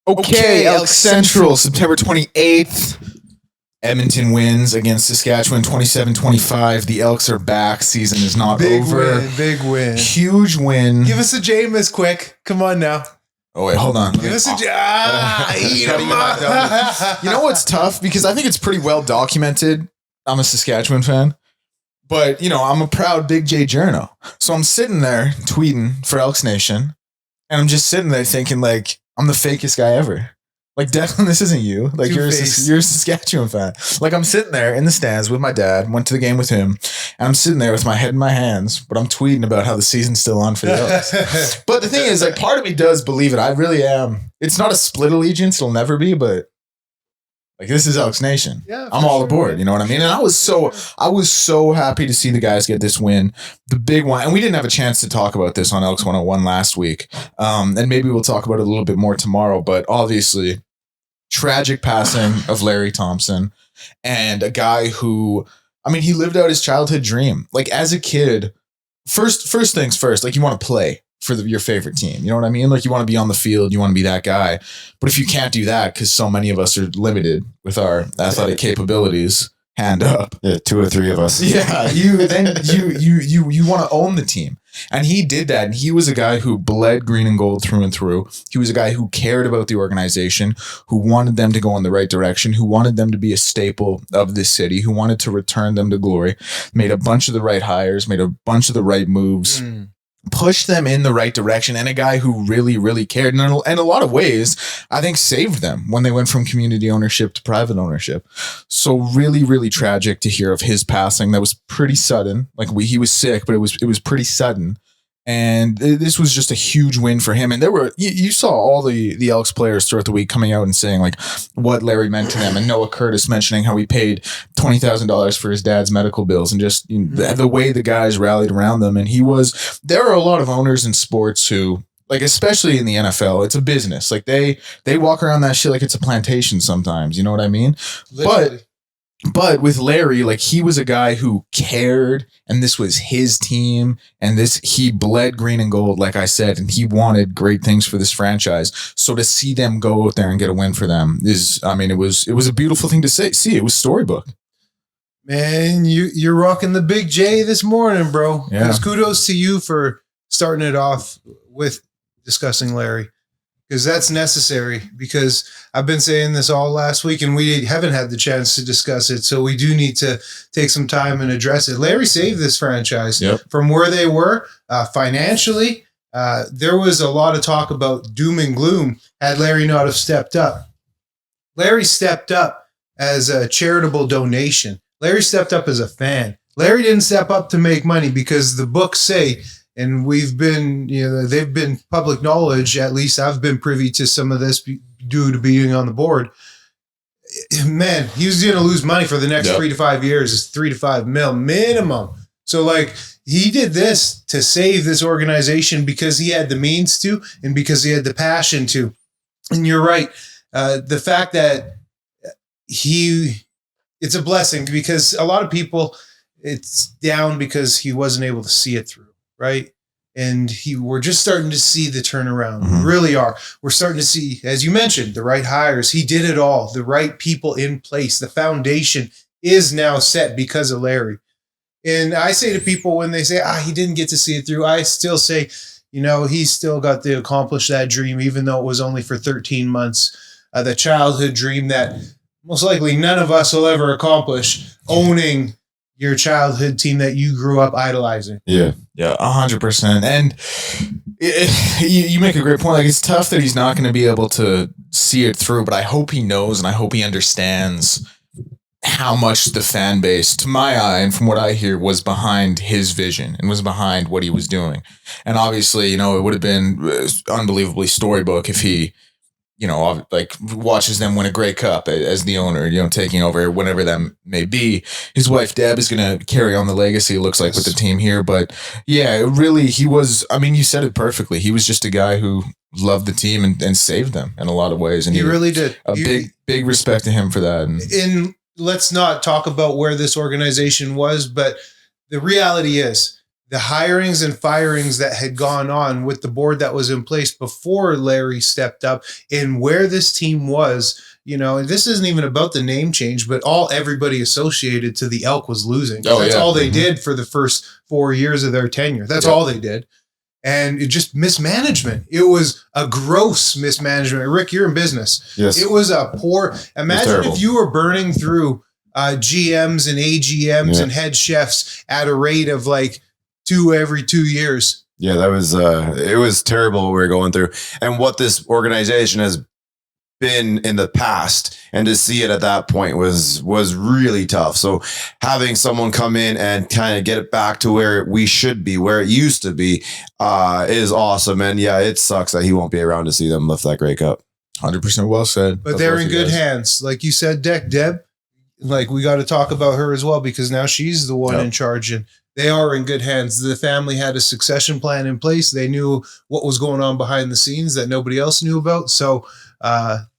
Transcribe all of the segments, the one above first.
Okay, Elks Central, September 28th. Edmonton wins against Saskatchewan 27-25. The Elks are back. Season is not over. Big win. Huge win. Give us a Jameis quick. Come on now. Oh, wait, hold on. Give us a eat 'em up. You know what's tough? Because I think it's pretty well documented. I'm a Saskatchewan fan. But, you know, I'm a proud Big J journo. So I'm sitting there tweeting for ElksNation. And I'm just sitting there thinking, like, I'm the fakest guy ever. Like, Declan, this isn't you. Like, you're a Saskatchewan fan. Like, I'm sitting there in the stands with my dad, went to the game with him, and I'm sitting there with my head in my hands, but I'm tweeting about how the season's still on for the Elks. But the thing is, like, part of me does believe it. I really am. It's not a split allegiance. It'll never be, but, like, this is ElksNation. Yeah, I'm all aboard. You know what I mean? And I was so happy to see the guys get this win. The big one. And we didn't have a chance to talk about this on Elks 101 last week. And maybe we'll talk about it a little bit more tomorrow. But obviously, tragic passing of Larry Thompson, and a guy who, I mean, he lived out his childhood dream. Like, as a kid, first things first, like, you want to play for your favorite team. You know what I mean? Like, you want to be on the field. You want to be that guy. But if you can't do that, because so many of us are limited with our athletic capabilities, hand up. Yeah, 2 or 3 of us. Yeah, you want to own the team. And he did that. And he was a guy who bled green and gold through and through. He was a guy who cared about the organization, who wanted them to go in the right direction, who wanted them to be a staple of this city, who wanted to return them to glory, made a bunch of the right hires, made a bunch of the right moves. Pushed them in the right direction, and a guy who really, really cared. And in a lot of ways, I think saved them when they went from community ownership to private ownership. So really, really tragic to hear of his passing. That was pretty sudden. Like, he was sick, but it was pretty sudden. And this was just a huge win for him. And there were, you saw all the Elks players throughout the week coming out and saying, like, what Larry meant to them. And Noah Curtis mentioning how he paid $20,000 for his dad's medical bills, and just, you know, the way the guys rallied around them. And there are a lot of owners in sports who, like, especially in the NFL, it's a business. Like, they walk around that shit like it's a plantation sometimes. You know what I mean? Literally. But with Larry, like, he was a guy who cared, and this was his team, and he bled green and gold, like I said, and he wanted great things for this franchise. So to see them go out there and get a win for them it was a beautiful thing to see. It was storybook. Man, you're rocking the Big J this morning, bro. Yeah. Kudos to you for starting it off with discussing Larry, because that's necessary. Because I've been saying this all last week, and we haven't had the chance to discuss it. So we do need to take some time and address it. Larry saved this franchise from where they were financially. There was a lot of talk about doom and gloom had Larry not have stepped up. Larry stepped up as a charitable donation. Larry stepped up as a fan. Larry didn't step up to make money, because the books say, and we've been, they've been public knowledge, at least I've been privy to some of this due to being on the board. Man, he was going to lose money for the next 3 to 5 years. It's $3 to $5 million minimum. So, like, he did this to save this organization because he had the means to, and because he had the passion to. And you're right. The fact that it's a blessing, because a lot of people, it's down because he wasn't able to see it through. Right. And we're just starting to see the turnaround. We really are. We're starting to see, as you mentioned, the right hires. He did it all. The right people in place. The foundation is now set because of Larry. And I say to people when they say, he didn't get to see it through, I still say, he still got to accomplish that dream, even though it was only for 13 months. The childhood dream that most likely none of us will ever accomplish, owning your childhood team that you grew up idolizing. Yeah, 100%. And you make a great point. Like, it's tough that he's not going to be able to see it through, but I hope he knows, and I hope he understands how much the fan base, to my eye, and from what I hear, was behind his vision and was behind what he was doing. And obviously, it would have been unbelievably storybook if he, like, watches them win a Grey Cup as the owner, taking over whenever that may be. His wife, Deb, is going to carry on the legacy, it looks like, with the team here. But yeah, really, he was, you said it perfectly. He was just a guy who loved the team and saved them in a lot of ways. And he really did. Big respect to him for that. And let's not talk about where this organization was, but the reality is the hirings and firings that had gone on with the board that was in place before Larry stepped up, and where this team was, and this isn't even about the name change, but everybody associated to the Elk was losing. That's all they did for the first 4 years of their tenure. That's all they did. And it just mismanagement. It was a gross mismanagement. Rick, you're in business. Yes. It was a poor. Imagine if you were burning through GMs and AGMs and head chefs at a rate of like 2 every 2 years. Yeah, that was it was terrible what we were going through, and what this organization has been in the past, and to see it at that point was really tough. So having someone come in and kind of get it back to where we should be, where it used to be, is awesome. And yeah, it sucks that he won't be around to see them lift that Grey Cup. 100% well said. But they're in good hands. Like you said, Deb, like we got to talk about her as well, because now she's the one in charge, and they are in good hands. The family had a succession plan in place. They knew what was going on behind the scenes that nobody else knew about. So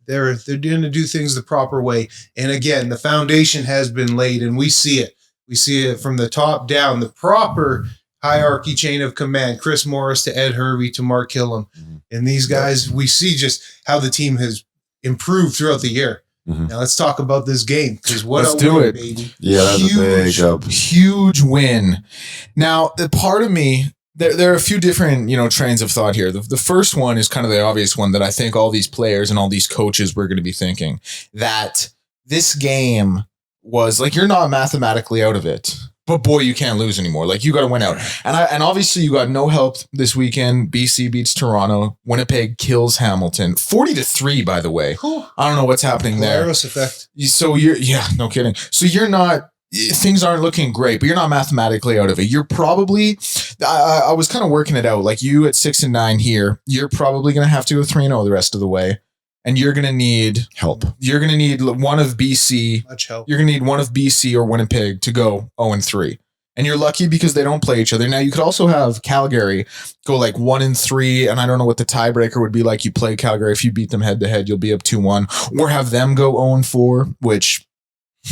they're going to do things the proper way. And again, the foundation has been laid, and we see it. We see it from the top down, the proper hierarchy chain of command, Chris Morris to Ed Hervey to Mark Killam. And these guys, we see just how the team has improved throughout the year. Now let's talk about this game, because let's do it, baby. Yeah, that's a huge win. Now, the part of me, there are a few different, trains of thought here. The first one is kind of the obvious one that I think all these players and all these coaches were going to be thinking, that this game was like, you're not mathematically out of it, but boy, you can't lose anymore. Like, you got to win out. And obviously you got no help this weekend. BC beats Toronto. Winnipeg kills Hamilton 40-3, by the way. I don't know what's happening there. Virus effect. So no kidding. So things aren't looking great, but you're not mathematically out of it. You're probably, I was kind of working it out. Like, you at 6-9 here, you're probably going to have to go 3-0 the rest of the way. And you're going to need help. You're going to need one of BC. Much help. You're going to need one of BC or Winnipeg to go 0-3. And you're lucky because they don't play each other. Now, you could also have Calgary go like 1-3. And I don't know what the tiebreaker would be like. You play Calgary. If you beat them head to head, you'll be up 2-1. Or have them go 0-4, which,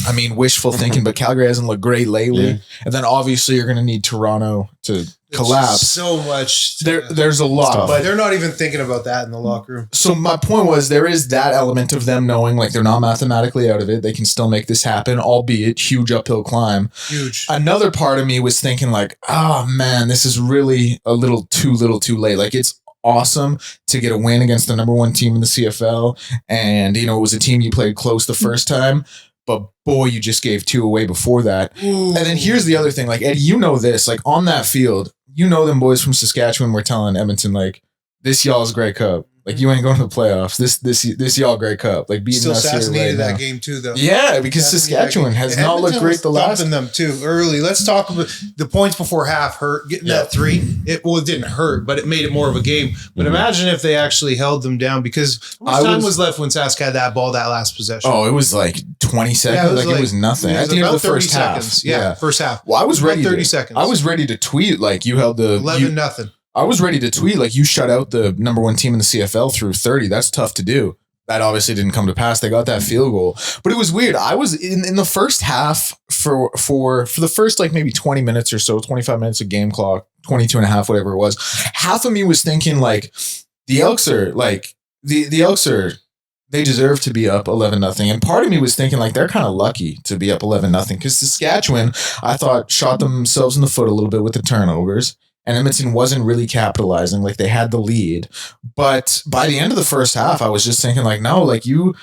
I mean, wishful thinking, but Calgary hasn't looked great lately. Yeah. And then obviously you're going to need Toronto to collapse. So much. There's a lot, but they're not even thinking about that in the locker room. So my point was, there is that element of them knowing like they're not mathematically out of it. They can still make this happen, albeit huge uphill climb. Huge. Another part of me was thinking like, oh man, this is really a little too late. Like, it's awesome to get a win against the number one team in the CFL. And, it was a team you played close the first time. But boy, you just gave 2 away before that. Ooh. And then here's the other thing. Like, Eddie, this, like, on that field, them boys from Saskatchewan were telling Edmonton, like, this y'all's Grey Cup. Like, you ain't going to the playoffs. This y'all Grey Cup. Like, beating us here right that now. Game too, though. Yeah, because Saskatchewan has not looked great the last. Them too early. Let's talk about the points before half. Hurt getting that 3. It didn't hurt, but it made it more of a game. But imagine if they actually held them down, because how much time was left when Sask had that ball that last possession? Oh, it was like 20 seconds. It was nothing. At the end of the first half. Yeah, first half. Well, I was ready. 30 seconds. I was ready to tweet like you held the 11-0. I was ready to tweet like you shut out the number one team in the CFL through 30. That's tough to do. That obviously didn't come to pass. They got that field goal, but it was weird. I was in the first half for the first like maybe 20 minutes or so, 25 minutes of game clock, 22 and a half, whatever it was. Half of me was thinking like the Elks are like the Elks are, they deserve to be up 11-0. And part of me was thinking like they're kind of lucky to be up 11-0 because Saskatchewan, I thought, shot themselves in the foot a little bit with the turnovers. And Edmonton wasn't really capitalizing. Like, they had the lead. But by the end of the first half, I was just thinking like, no, like you're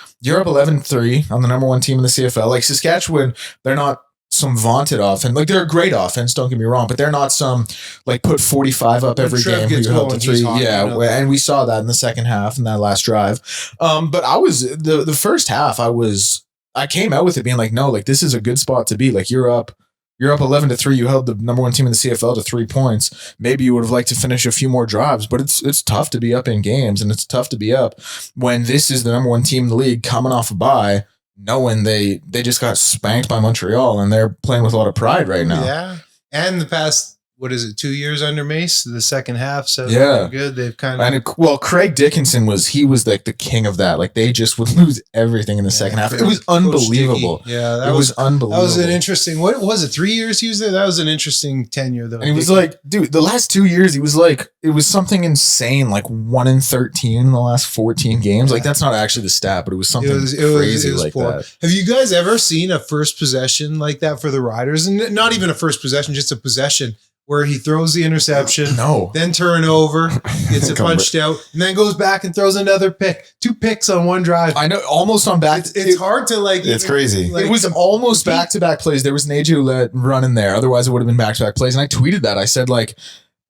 up 11-3 on the number one team in the CFL. Like, Saskatchewan, they're not some vaunted offense. Like, they're a great offense, don't get me wrong, but they're not some like put 45 up every game. Gets going, 3. Yeah. And we saw that in the second half in that last drive. But I was the first half, I came out with it being like, no, like this is a good spot to be. Like, you're up 11-3. You held the number one team in the CFL to 3 points. Maybe you would have liked to finish a few more drives, but it's tough to be up in games, and it's tough to be up when this is the number one team in the league coming off a bye, knowing they just got spanked by Montreal, and they're playing with a lot of pride right now. Yeah. And the past, what is it, 2 years under Mace, the second half. So Yeah. good. They've kind of, And Craig Dickinson was like the king of that. Like they just would lose everything in the second half. It was unbelievable. Coach Dickey. Yeah, It was unbelievable. that was an interesting. What was it? 3 years he was there. That was an interesting tenure, though. And he was like, dude, the last 2 years, he was like, it was something insane, like 1-13 in the last 14 games. Like that's not actually the stat, but it was something crazy like poor. that. Have you guys ever seen a first possession like that for the Riders? And not even a first possession, just a possession where he throws the interception, then turnover, gets it punched out, and then goes back and throws another pick. 2 picks on one drive. I know, almost on back. It's hard to like. It's crazy. It was almost back-to-back plays. There was an AJ Ouellette run in there. Otherwise, it would have been back-to-back plays. And I tweeted that. I said, like,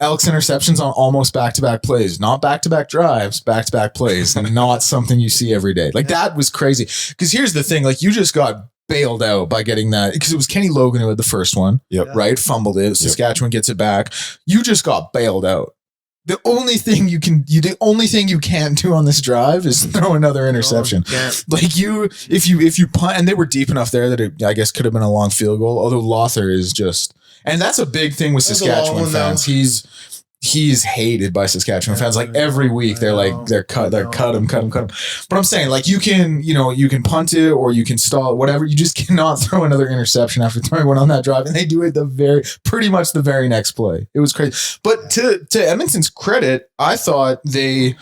Elks interceptions on almost back-to-back plays. Not back-to-back drives, back-to-back plays. And not something you see every day. Like, that was crazy. Because here's the thing. Like, you just got bailed out by getting that. Because it was Kenny Logan who had the first one. Yep. Right? Fumbled it. Saskatchewan gets it back. You just got bailed out. The only thing you can do on this drive is throw another interception. Like if you punt, and they were deep enough there that it, I guess, could have been a long field goal. Although Lothar is just, and that's a big thing with Saskatchewan fans. He's hated by Saskatchewan fans. Like every week they're cut him. But I'm saying, like, you can punt it or you can stall it, whatever. You just cannot throw another interception after throwing one on that drive. And they do it pretty much the very next play. It was crazy. But to Edmonton's credit, I thought we've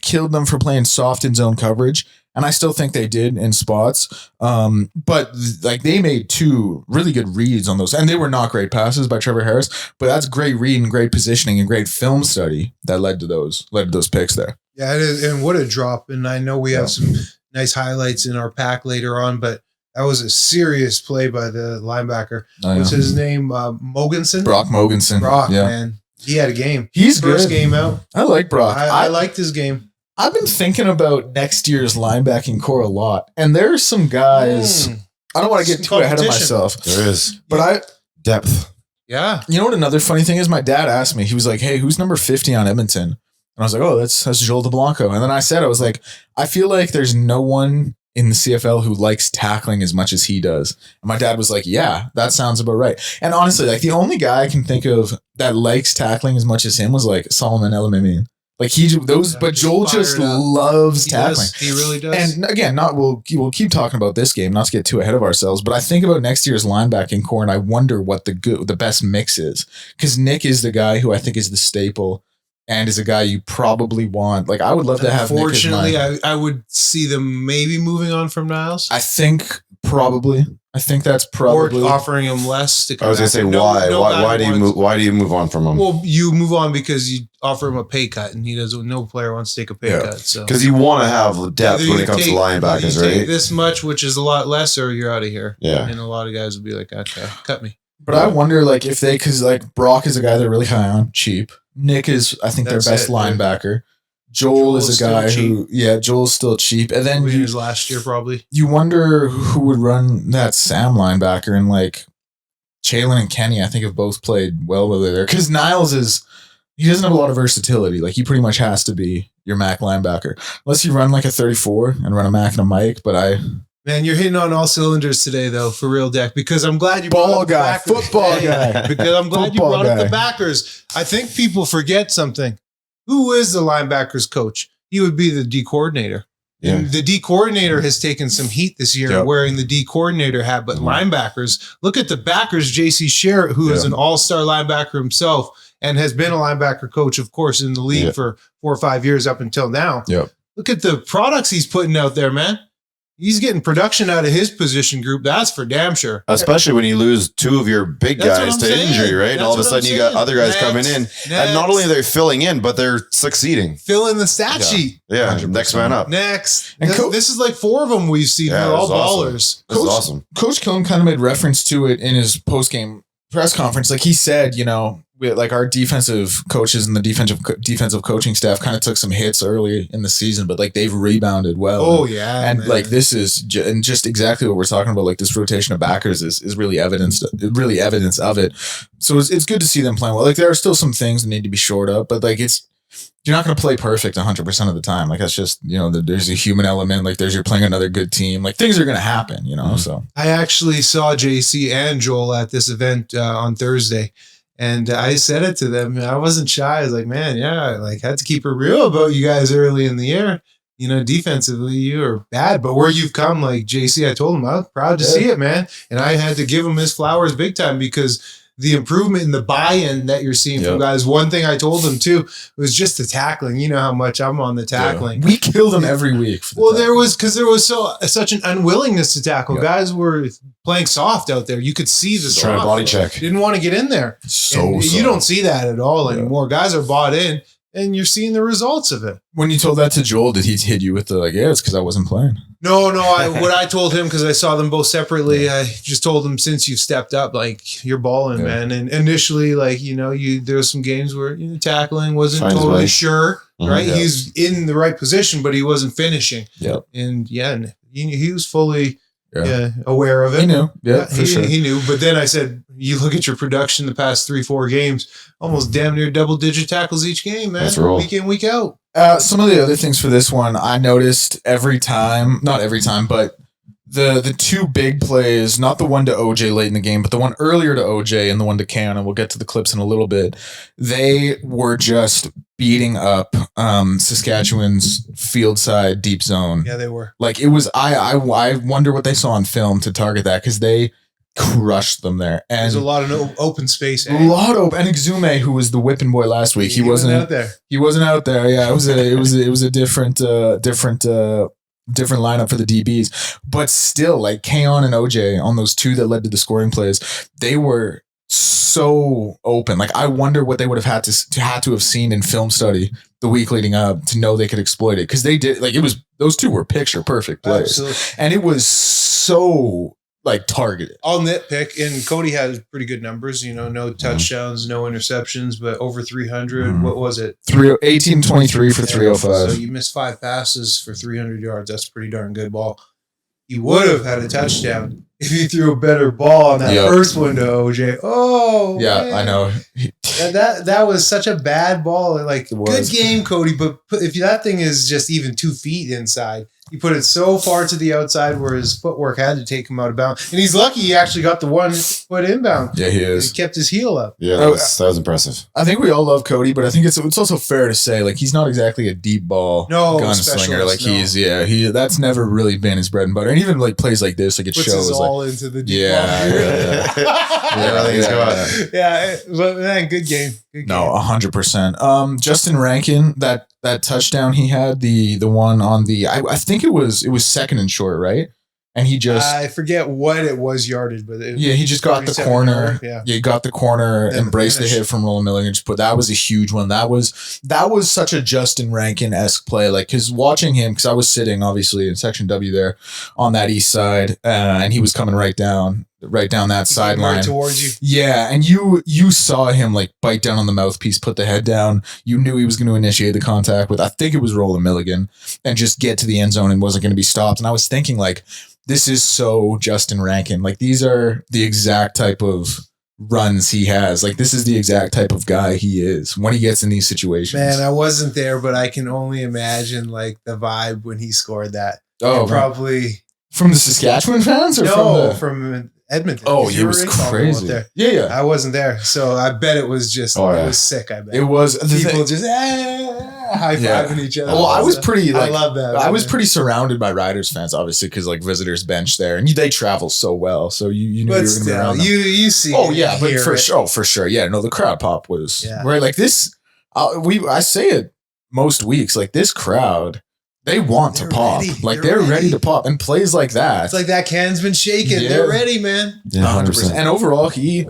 killed them for playing soft in zone coverage. And I still think they did in spots. But like they made 2 really good reads on those. And they were not great passes by Trevor Harris, but that's great read and great positioning and great film study that led to those picks there. Yeah, it is. And what a drop. And I know we have some nice highlights in our pack later on, but that was a serious play by the linebacker. What's his name? Mogensen? Brock Mogensen. Man. He had a game. He's First good. game out. I like Brock. I liked his game. I've been thinking about next year's linebacking core a lot, and there's some guys. I don't want to get too ahead of myself. There is, but depth. Yeah. You know what? Another funny thing is, my dad asked me. He was like, "Hey, who's number 50 on Edmonton?" And I was like, "Oh, that's Joel DeBlanco." And then I was like, "I feel like there's no one in the CFL who likes tackling as much as he does." And my dad was like, "Yeah, that sounds about right." And honestly, like the only guy I can think of that likes tackling as much as him was like Solomon Elamimi. Like but Joel just loves tackling. He really does. And again, we'll keep talking about this game, not to get too ahead of ourselves, but I think about next year's linebacking core and I wonder what the best mix is. Because Nick is the guy who I think is the staple and is a guy you probably want. Like I would love to have Nick as Unfortunately, I would see them maybe moving on from Niles. I think that's probably or offering him less to come. I was gonna say why do you move on from him? Well, you move on because you offer him a pay cut, and no player wants to take a pay cut. So because you want to have depth when it comes to linebackers, right? Take this much, which is a lot less, or you're out of here. Yeah, and a lot of guys would be like, "Okay, cut me." But I wonder, like, if because like Brock is a guy they're really high on, cheap. Nick is, I think, their best linebacker. Joel is a guy who, Joel's still cheap. And then his last year, probably. You wonder who would run that Sam linebacker, and like Jalen and Kenny, I think have both played well with there. Because Niles he doesn't have a lot of versatility. Like he pretty much has to be your Mac linebacker. Unless you run like a 34 and run a Mac and a Mike, Man, you're hitting on all cylinders today, though, for real, Deck, because I'm glad you brought up the backers. Football guy. Because I'm glad you brought up the backers. I think people forget something. Who is the linebackers coach? He would be the D coordinator. Yeah. And the D coordinator has taken some heat this year wearing the D coordinator hat, but linebackers, look at the backers, JC Sherritt, who is an all-star linebacker himself and has been a linebacker coach, of course, in the league for 4 or 5 years up until now. Look at the products he's putting out there, man. He's getting production out of his position group. That's for damn sure. Especially when you lose 2 of your big guys to injury, right? And all of a sudden you got other guys coming in. And not only are they filling in, but they're succeeding. Fill in the stat sheet. Yeah, 100%. Next man up. Next. And this is like 4 of them we've seen. They're all ballers. This is awesome. Coach Killen kind of made reference to it in his post-game press conference. Like he said, like our defensive coaches and the defensive coaching staff kind of took some hits early in the season, but like they've rebounded well. Oh yeah, and like this is just exactly what we're talking about. Like this rotation of backers is really evidence of it. So it's good to see them playing well. Like there are still some things that need to be shored up, but like you're not going to play perfect 100% of the time. Like that's just, there's a human element. Like you're playing another good team. Like things are going to happen, so. I actually saw JC and Joel at this event on Thursday. And I said it to them. I wasn't shy. I was like, man, yeah, like had to keep it real about you guys early in the year. Defensively, you are bad, but where you've come, like JC, I told him, I'm proud to see it, man. And I had to give him his flowers big time because the improvement in the buy-in that you're seeing from guys. One thing I told him too was just the tackling. You know how much I'm on the tackling. We kill them every week. There was such an unwillingness to tackle. Guys were playing soft out there. You could see the trying to body check. Didn't want to get in there. You don't see that at all anymore. Guys are bought in. And you're seeing the results of it. When you told that to Joel, did he hit you with the it's because I wasn't playing? No. What I told him, because I saw them both separately, I just told him since you've stepped up, like you're balling, man. And initially, like there's some games where tackling wasn't totally sure, right? Yeah. He's in the right position, but he wasn't finishing. Yep. And he was fully aware of it. He knew. Yeah, for sure. He knew. But then I said, you look at your production the past 3-4 games, almost damn near double-digit tackles each game, man. Week in, week out. Some of the other things for this one, I noticed not every time, but the two big plays, not the one to OJ late in the game, but the one earlier to OJ and the one to Cam, and we'll get to the clips in a little bit, they were just beating up Saskatchewan's field side deep zone. Yeah, they were. Like it was, I wonder what they saw on film to target that, because they crushed them there. And there's a lot of open space. A lot of and Exume, who was the whipping boy last week, he wasn't out there. He wasn't out there. Yeah, it was a different lineup for the DBs. But still, like Kaon and OJ on those two that led to the scoring plays, they were so open. Like I wonder what they would have had to have seen in film study the week leading up to know they could exploit it, because they did. Like those two were picture perfect plays. Absolutely. And it was so like targeted. I'll nitpick, and Cody had pretty good numbers, no touchdowns, no interceptions, but over 300. What was it? 18-23 for 305. So you missed 5 passes for 300 yards. That's a pretty darn good ball. You would have had a touchdown if you threw a better ball on that first one to OJ. Oh, yeah, man. I know. That was such a bad ball. Like, good game, Cody, but if that thing is just even 2 feet inside, you put it so far to the outside where his footwork had to take him out of bounds. And he's lucky he actually got the 1 foot inbound. Yeah, he is. He kept his heel up. Yeah, that was impressive. I think we all love Cody, but I think it's also fair to say, like, he's not exactly a deep ball gunslinger. Like that's never really been his bread and butter. And even like plays like this, like it puts shows his all into the deep ball. Yeah, but man, good game. No, 100%. Justin Rankin, that touchdown he had, the one on the I think it was second and short, right? And he just I forget what it was yarded, but he just got the corner. He got the corner, embraced the hit from Roland Miller, and just that was a huge one. That was such a Justin Rankin-esque play. Like, because watching him, because I was sitting obviously in section W there on that east side, and he was coming right down that sideline right towards you. Yeah, and you saw him like bite down on the mouthpiece, put the head down. You knew he was going to initiate the contact with, I think it was Roland Milligan, and just get to the end zone and wasn't going to be stopped. And I was thinking, like, this is so Justin Rankin. Like, these are the exact type of runs he has. Like, this is the exact type of guy he is when he gets in these situations. Man, I wasn't there, but I can only imagine like the vibe when he scored that. Oh, probably from the Saskatchewan fans, or from Edmonton. Oh, it was crazy. Yeah. I wasn't there, so I bet it was just it was sick. I bet it was people just high fiving each other. Well, I was pretty I love that. I was pretty surrounded by Riders fans, obviously, because like visitors bench there, and they travel so well, so you knew you were going to be around them. You see. Oh yeah, but for sure, yeah. No, the crowd pop was right. Like this, I say it most weeks. Like this crowd. They want to pop. Ready. Like they're ready to pop, and plays like that. It's like that can's been shaken. Yeah. They're ready, man. Yeah, 100%. And overall, I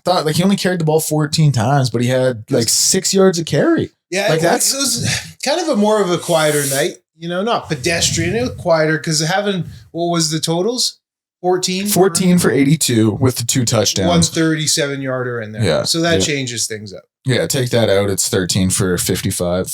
thought like he only carried the ball 14 times, but he had like 6 yards of carry. Yeah, like it was kind of more of a quieter night. Not pedestrian. It was quieter because what was the totals? 14 for 82 with the 2 touchdowns. 137-yarder in there. Yeah. So that changes things up. Yeah, take that out. It's 13 for 45.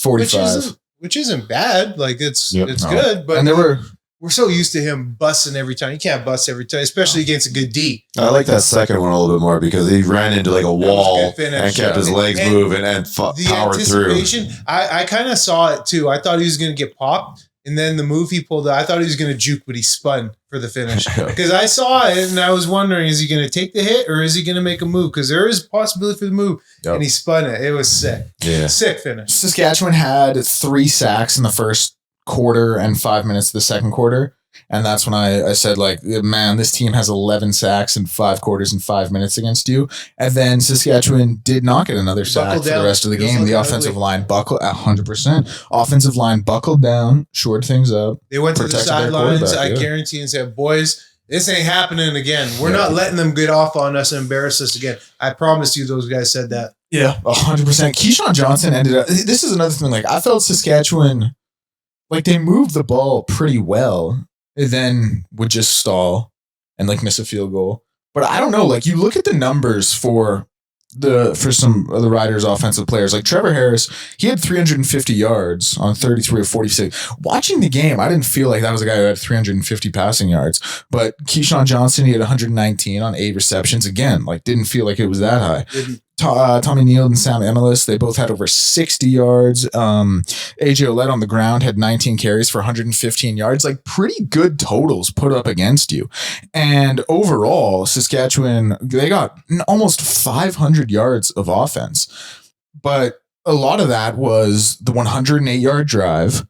Which isn't bad. Like it's good, but and there were we're so used to him busting every time. He can't bust every time, especially against a good D. I like that second one a little bit more because he ran into like a wall and kept his legs moving and powered through. I kind of saw it too. I thought he was going to get popped. And then the move he pulled out, I thought he was going to juke, but he spun for the finish. Because I saw it and I was wondering, is he going to take the hit or is he going to make a move? Because there is a possibility for the move. Yep. And he spun it. It was sick. Yeah. Sick finish. Saskatchewan had 3 sacks in the first quarter and 5 minutes of the second quarter. And that's when I said, like, man, this team has 11 sacks in 5 quarters and 5 minutes against you. And then Saskatchewan did not get another sack for the rest of the game. The offensive line buckled 100%. Offensive line buckled down, shored things up. They went to the sidelines, I guarantee, and said, boys, this ain't happening again. We're not letting them get off on us and embarrass us again. I promise you those guys said that. Yeah, 100%. Keyshawn Johnson ended up, this is another thing, like, I felt Saskatchewan, like, they moved the ball pretty well. Then would just stall and like miss a field goal. But I don't know, like you look at the numbers for some of the Riders offensive players, like Trevor Harris, he had 350 yards on 33 or 46. Watching the game, I didn't feel like that was a guy who had 350 passing yards. But Keyshawn Johnson, he had 119 on 8 receptions. Again, like didn't feel like it was that high. Tommy Neal and Sam Emilus, they both had over 60 yards. AJ Ouellette on the ground had 19 carries for 115 yards. Like pretty good totals put up against you. And overall, Saskatchewan, they got almost 500 yards of offense. But a lot of that was the 108-yard drive,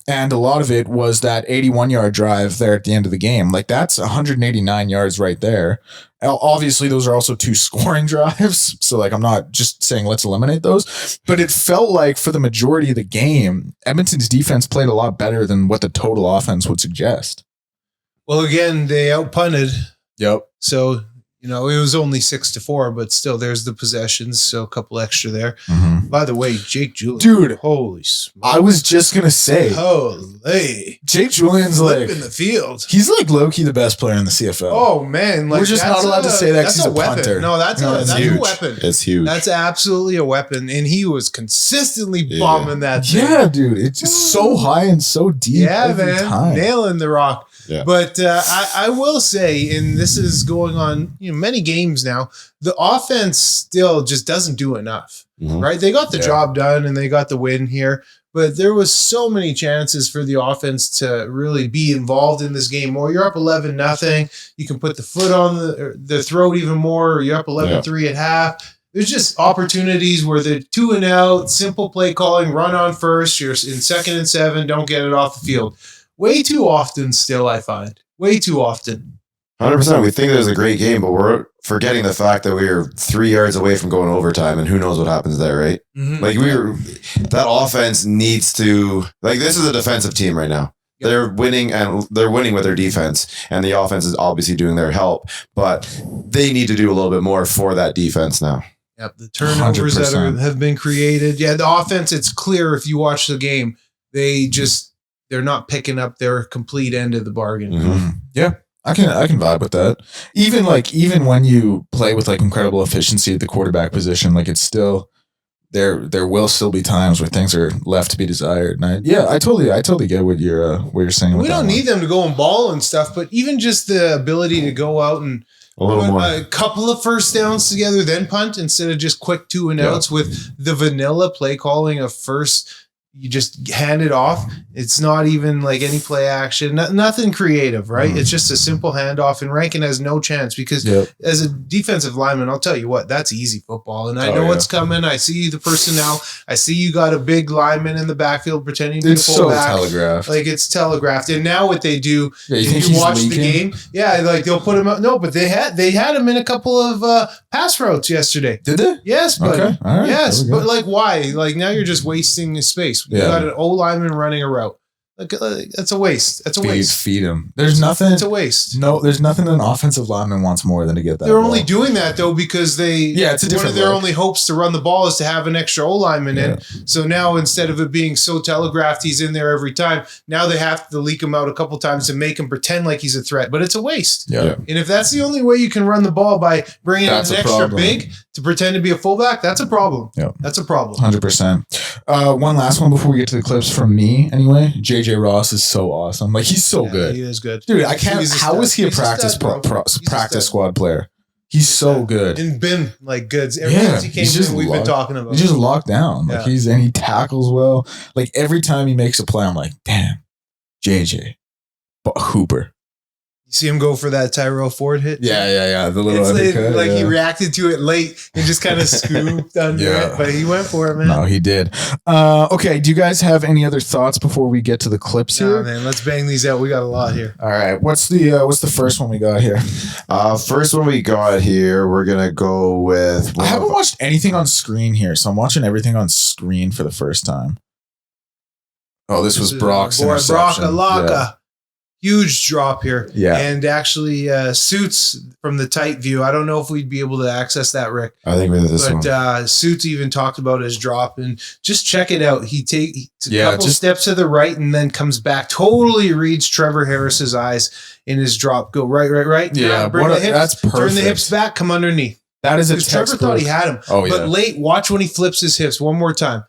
and a lot of it was that 81-yard drive there at the end of the game. Like, that's 189 yards right there. Obviously, those are also 2 scoring drives, so, like, I'm not just saying let's eliminate those, but it felt like for the majority of the game, Edmonton's defense played a lot better than what the total offense would suggest. Well, again, they outpunted. Yep. So, you know, it was only 6-4, but still there's the possessions. So a couple extra there. By the way, Jake Julian. Dude. Holy smoke. I was just going to say. Holy. Jake Julian's like. in the field. He's like low-key the best player in the CFL. Oh, man. Like, we're just not allowed to say that because he's a punter. No, that's a weapon. It's huge. That's absolutely a weapon. And he was consistently bombing that thing. Yeah, dude. It's just so high and so deep every time. Nailing the rock. Yeah. But I will say, and this is going on many games now, the offense still just doesn't do enough, right? They got the job done and they got the win here, but there was so many chances for the offense to really be involved in this game more. You're up 11-0. You can put the foot on the throat even more, or you're up 11-3 at half. There's just opportunities where the 2 and out, simple play calling, run on first, you're in 2nd and 7, don't get it off the field. Way too often still, I find. Way too often. 100%. We think it was a great game, but we're forgetting the fact that we were 3 yards away from going overtime, and who knows what happens there, right? Like that offense needs to, like, this is a defensive team right now. Yep. They're winning, and they're winning with their defense, and the offense is obviously doing their help, but they need to do a little bit more for that defense now. Yep, the turnovers 100%. That have been created. Yeah, the offense, it's clear if you watch the game, they're not picking up their complete end of the bargain. Yeah, I can vibe with that. Even when you play with like incredible efficiency at the quarterback position, like it's still there will still be times where things are left to be desired. And I totally get what you're saying. We don't need them to go and ball and stuff, but even just the ability to go out and a couple of first downs together, then punt instead of just quick 2 and outs with the vanilla play calling of first. You just hand it off. It's not even like any play action, nothing creative, right? It's just a simple handoff, and Rankin has no chance because as a defensive lineman, I'll tell you what, that's easy football. And I know what's coming. I see the personnel. I see you got a big lineman in the backfield pretending to be a fullback. Telegraphed. Like it's telegraphed. And now what they do, if you watch the game, like they'll put him out. No, but they had him in a couple of pass routes yesterday. Did they? Yes, buddy. Okay. All right. Yes, but like why? Like now you're just wasting the space. You got an O lineman running a route. Like, that's a waste. That's a waste. Feed him. There's nothing. It's a waste. No, there's nothing an offensive lineman wants more than to get that. They're only doing that though because it's a different one of their only hopes to run the ball is to have an extra O lineman in. So now instead of it being so telegraphed, he's in there every time. Now they have to leak him out a couple times to make him pretend like he's a threat. But it's a waste. Yeah. And if that's the only way you can run the ball by bringing in an extra big to pretend to be a fullback, that's a problem. Yep. That's a problem. 100%. One last one before we get to the clips from me. Anyway, JJ Ross is so awesome. Like he's so good. He is good, dude. I can't. How is he a He's practice stud, bro. practice squad player? He's so good. And been like good. Ever since he came in, we've been talking about. He's just locked down. Like he tackles well. Like every time he makes a play, I'm like, damn, JJ, but Hooper. You see him go for that Tyrell Ford hit? Yeah. The little like he reacted to it late and just kind of scooped under it, but he went for it, man. No, he did. Okay, do you guys have any other thoughts before we get to the clips here? Man, let's bang these out. We got a lot here. All right, what's the first one we got here? First one we got here, we're gonna go with. I haven't watched anything on screen here, so I'm watching everything on screen for the first time. Oh, this was Brock's interception. Brock Alaka. Huge drop here. Yeah. And actually, Suits from the tight view. I don't know if we'd be able to access that, Rick. I think we did this one. But Suits even talked about his drop. And just check it out. He takes a couple steps to the right and then comes back. Totally reads Trevor Harris's eyes in his drop. Go right. Yeah. Bring the hips, that's perfect. Turn the hips back. Come underneath. That is a textbook. Trevor thought he had him. Oh, yeah. But late, watch when he flips his hips. One more time.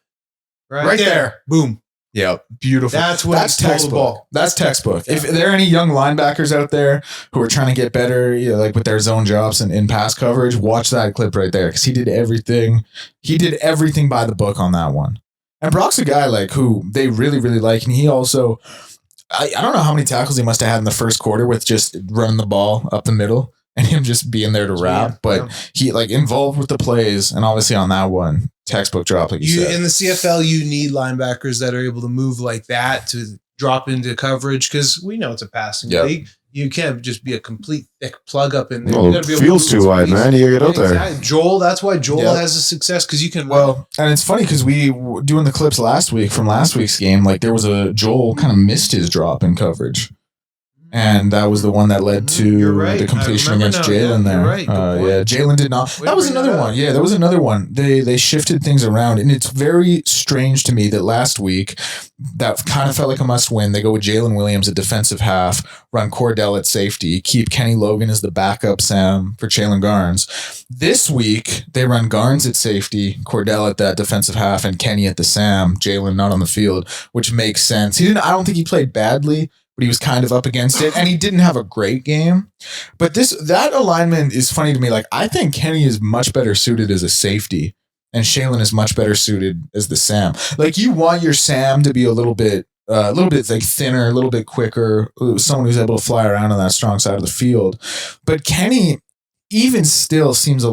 Right there. Boom. Yeah, beautiful. That's textbook. The ball. That's textbook. Yeah. If there are any young linebackers out there who are trying to get better, like with their zone jobs and in pass coverage, watch that clip right there because he did everything. He did everything by the book on that one. And Brock's a guy like who they really, really like, and he also, I don't know how many tackles he must have had in the first quarter with just running the ball up the middle and him just being there to wrap, but he like involved with the plays, and obviously on that one. Textbook drop, like you said. In the CFL, you need linebackers that are able to move like that to drop into coverage because we know it's a passing league. You can't just be a complete thick plug up in there. Well, you gotta be able feels too wide, man. You gotta get out there. Joel, that's why Joel has a success because you can. Well, and it's funny because we doing the clips last week from last week's game. Like there was Joel kind of missed his drop in coverage. And that was the one that led to the completion against Jalen there. Right. Jalen did not. That was another one. Yeah, that was another one. They shifted things around. And it's very strange to me that last week, that kind of felt like a must win. They go with Jalen Williams at defensive half, run Cordell at safety, keep Kenny Logan as the backup Sam for Jalen Garnes. This week, they run Garnes at safety, Cordell at that defensive half, and Kenny at the Sam, Jalen not on the field, which makes sense. I don't think he played badly, but he was kind of up against it, and he didn't have a great game. But that alignment is funny to me. Like, I think Kenny is much better suited as a safety, and Shaylin is much better suited as the Sam. Like, you want your Sam to be a little bit like thinner, a little bit quicker, someone who's able to fly around on that strong side of the field. But Kenny, even still, seems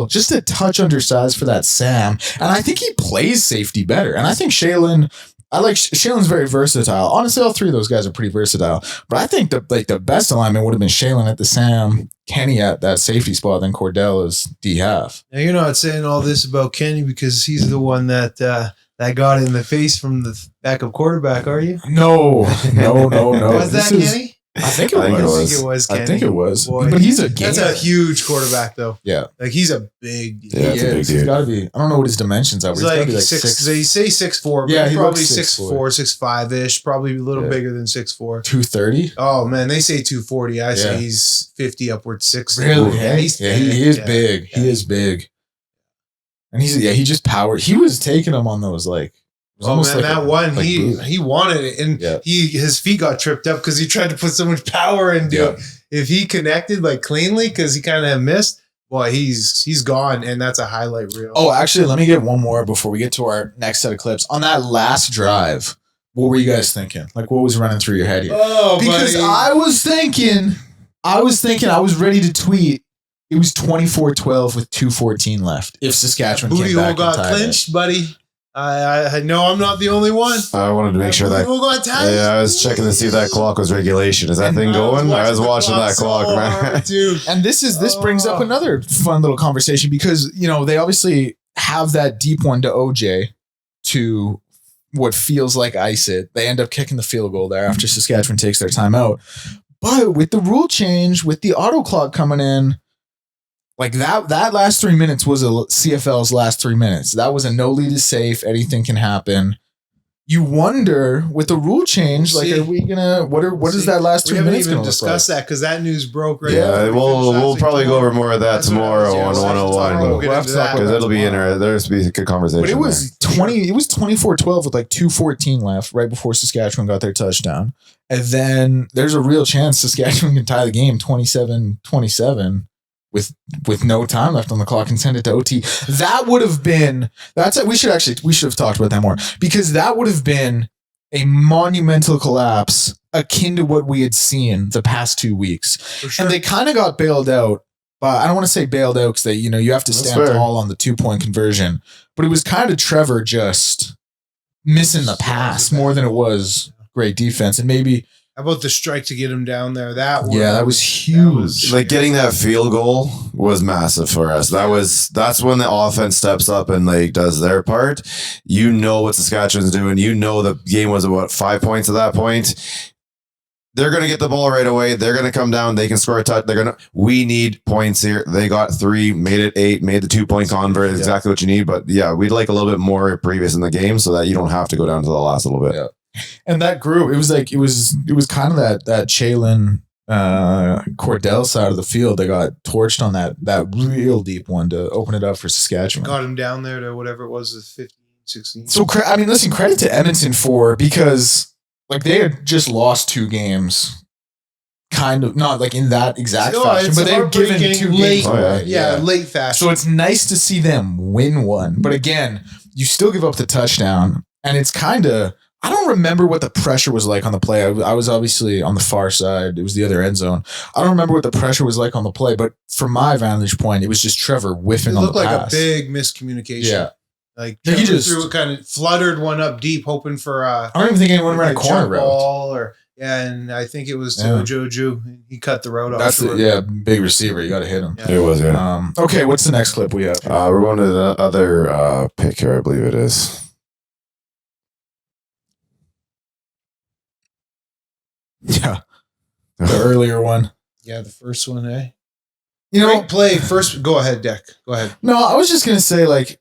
just a touch undersized for that Sam, and I think he plays safety better. And I think Shaylin's very versatile. Honestly, all three of those guys are pretty versatile. But I think the best alignment would have been Shaylin at the Sam, Kenny at that safety spot, then Cordell as D half. Now you're not saying all this about Kenny because he's the one that got in the face from the backup quarterback, are you? No. Was that Kenny? I think it was. Kenny. I think it was. Boy, but that's a huge quarterback, though. Yeah, like he's a big. Yeah, he is. He's got to be. I don't know what his dimensions are. He's like 6. They say 6'4", but yeah, he's probably 6'4", 6'5" ish. Probably a little bigger than 6'4". 230. Oh man, they say 240. I say he's 50 upwards 60. Really? Yeah, he is big. Yeah. He is big. And he just powered. He was taking him on those like. Oh man, that one he wanted it, and his feet got tripped up because he tried to put so much power into it. If he connected like cleanly because he kind of missed, boy, he's gone, and that's a highlight reel. Oh, actually, let me get one more before we get to our next set of clips. On that last drive, what were you guys thinking? Like, what was running through your head here? Oh, because buddy. I was thinking, I was ready to tweet. It was 24-12 with 2:14 left. If Saskatchewan booty came back hole and got tied clinched, buddy. I know I'm not the only one. I wanted to make sure that. I was checking to see if that clock was regulation. Is that thing going? I was watching that clock, man. Dude. And this brings up another fun little conversation because they obviously have that deep one to OJ to what feels like ice it. They end up kicking the field goal there after Saskatchewan takes their timeout. But with the rule change, with the auto clock coming in. Like that last 3 minutes was a CFL's last 3 minutes. That was a no lead is safe. Anything can happen. you wonder with the rule change, We'll like, see. are we gonna? What is that last 2 We haven't minutes even going to look like? discussed that because that news broke right Yeah, after we we'll finished last we'll week. probably go over more of that That's what I tomorrow was- yeah, on we'll have to talk 101 about- we'll get We'll have into to talk that. about because it'll be tomorrow. there's be a good conversation. But it was there. 20. It was 24-12 with like 2:14 left, right before Saskatchewan got their touchdown, and then there's a real chance Saskatchewan can tie the game 27-27 with no time left on the clock and send it to OT. That would have been. We should have talked about that more, because that would have been a monumental collapse akin to what we had seen the past 2 weeks. For sure. And they kind of got bailed out. But I don't want to say bailed out because you have to That's stand fair. tall on the 2-point conversion. But it was kind of Trevor just missing the pass more than it was great defense. And maybe, How about the strike to get him down there? That was huge. like getting that field goal was massive for us. That's when the offense steps up and like does their part. You know what Saskatchewan's doing. You know the game was about 5 points at that point. They're gonna get the ball right away. They're gonna come down. They can score a touch. We need points here. They got 3, made it 8, made the 2-point convert. Exactly what you need. But yeah, we'd like a little bit more previous in the game so that you don't have to go down to the last little bit. Yeah. And that group, it was kind of that Chalin Cordell side of the field that got torched on that real deep one to open it up for Saskatchewan. got him down there to whatever it was, 15, 16. So, listen, credit to Edmonton because like they had just lost 2 games, kind of not like in that exact fashion, it's but they've given 2 late, games away. late fashion. So it's nice to see them win one. But again, you still give up the touchdown, and it's kind of, I don't remember what the pressure was like on the play. I was obviously on the far side. It was the other end zone. I don't remember what the pressure was like on the play, but from my vantage point, it was just Trevor whiffing it on the looked like pass. a big miscommunication. Yeah. Like Yeah, he Trevor just- threw it, kind of fluttered one up deep, hoping for I don't even think anyone ran a corner jump route. ball and I think it was to Yeah. Joju. He cut the route off. That's short. big receiver. You got to hit him. Yeah. It was, yeah. Okay, what's the next clip we have? We're going to the other pick here, I believe it is. Yeah, the earlier one. Yeah, the first one, eh? You know, Great play. First, go ahead, Deck. Go ahead. no, I was just gonna say like,